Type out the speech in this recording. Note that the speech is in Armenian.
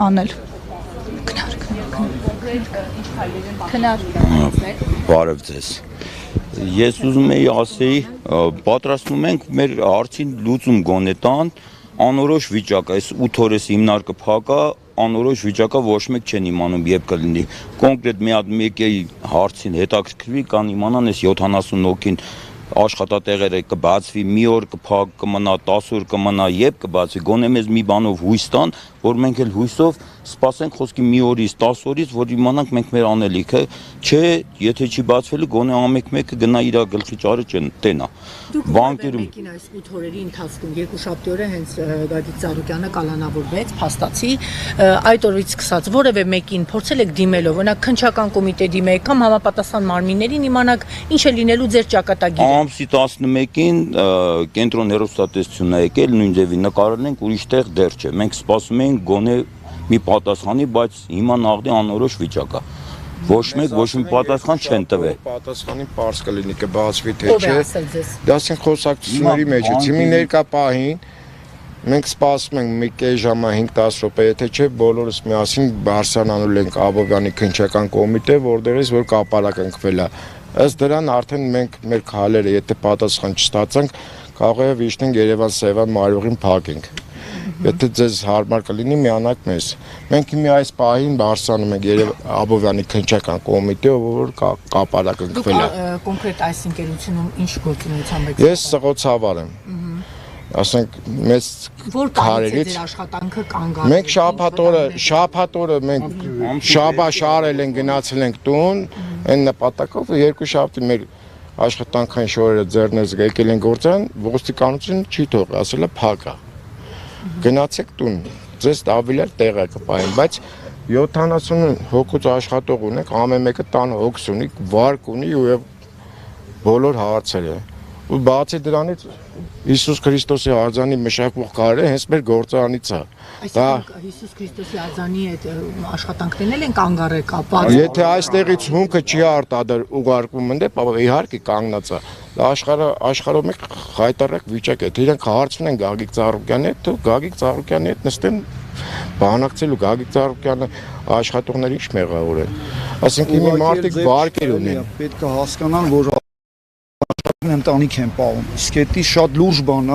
Անել։ Բարև ձեզ։ Ես ուզում էի ասեի, պատրաստվում ենք մեր հարցին լուծում գոնե տան, անորոշ վիճակա, այս 8 օրես հիմնարկը փակա, անորոշ վիճակա ոչ մեկ չեն իմանում երբ կլինի։ Կոնկրետ մի հատ մեկի հարցին հետաքրքրվի կան իմանան այս 70 հոգին աշխատատեղերը կբացվի, մի օր կմնա, 10 օր կմնա, երբ կբացվի, գոնե մեզ մի բանով հույս տան, որ մենք էլ հույսով սպասենք խոսքի մի օրից, 10 օրից, որ իմանանք մենք մեր անելիքը, չէ, եթե չի բացվելու, գոնե ամեկ մեկը գնա իր գլխի ճարը տենա։ Բանկերում մեկին այս 8 օրերի ընթացքում երկուշաբթի օրը հենց Գագիկ Ծառուկյանը կալանավորվեց, փաստացի, այդ օրից սկսած որևէ մեկին փորձել եք դիմելով, օրինակ քննչական կոմիտե դիմեք կամ համապատասխան մարմիններին իմանաք ինչ է լինելու ձեր ճակատագիրը։ Ամսի 11-ին կենտրոն հեռուստատեսությունն է եկել, նույն ձևի նկարել ենք, ուրիշ տեղ դեռ չէ։ Մենք սպասում ենք գոնե մի պատասխանի, բայց հիմա նաղդի անորոշ վիճակ է։ Ոչ մեկ ոչ մի պատասխան չեն տվել։ Պատասխանի պարզ կլինի կբացվի թե Ով է չէ։ ասել ձեզ։ Դա ասենք խոսակցությունների մեջ է։ Հիմա ներկա պահին մենք սպասում ենք մի կես ժամը 5-10 րոպե, եթե չէ բոլորս միասին բարձրանալու ենք Աբովյանի քննչական կոմիտե, որտեղից որ կապարակ ընկվել է։ Ըստ դրան արդեն մենք մեր քայլերը, եթե պատասխան չստացանք, կարող է վիշտենք Երևան-Սևան մարողին փակենք։ Եթե ձեզ հարմար կլինի, միանաք մեզ։ Մենք մի այս պահին բարձրանում ենք Աբովյանի քննչական կոմիտե, որ կապարակ ընկվել է։ Դուք կոնկրետ այս ընկերությունում ինչ գործունեությամբ եք։ Ես սղոցավար եմ։ Ասենք մեծ քարերից աշխատանքը կանգ առել։ Մենք շաբաթ օրը մենք շաբաթ շարել ենք, գնացել ենք տուն, այն նպատակով երկու շաբթի մեր աշխատանքային շորերը ձեռնես եկել են գործան, ոստիկանությունը չի թողել, ասել է փակա։ Գնացեք տուն, ձեզ ավելար տեղ է կպահեն, բայց 70 հոգուց աշխատող ունենք, ամեն մեկը տան հոգս ունի, վարկ ունի ու բոլոր հարցերը։ Ու բացի դրանից Հիսուս Քրիստոսի արձանի մշակվող կարը հենց մեր գործարանից է։ Այսինքն Հիսուս Քրիստոսի արձանի այդ աշխատանքներն են կանգ առել կապած։ Եթե այստեղից հումքը չի արտադրել ուղարկվում ընդ, իհարկե կանգնած է։ Դա աշխարհով մեկ հայտարարակ վիճակ է։ Իրանք հարցնում են Գագիկ Ծառուկյանի հետ, ու Գագիկ Ծառուկյանի հետ նստեն բանակցելու Գագիկ Ծառուկյանը աշխատողները ինչ մեղավոր են։ Այսինքն մի մարդիկ վարկեր ունեն։ Պետք է հասկանան, որ ընտանիք են պահում։ Իսկ դա շատ լուրջ բան է,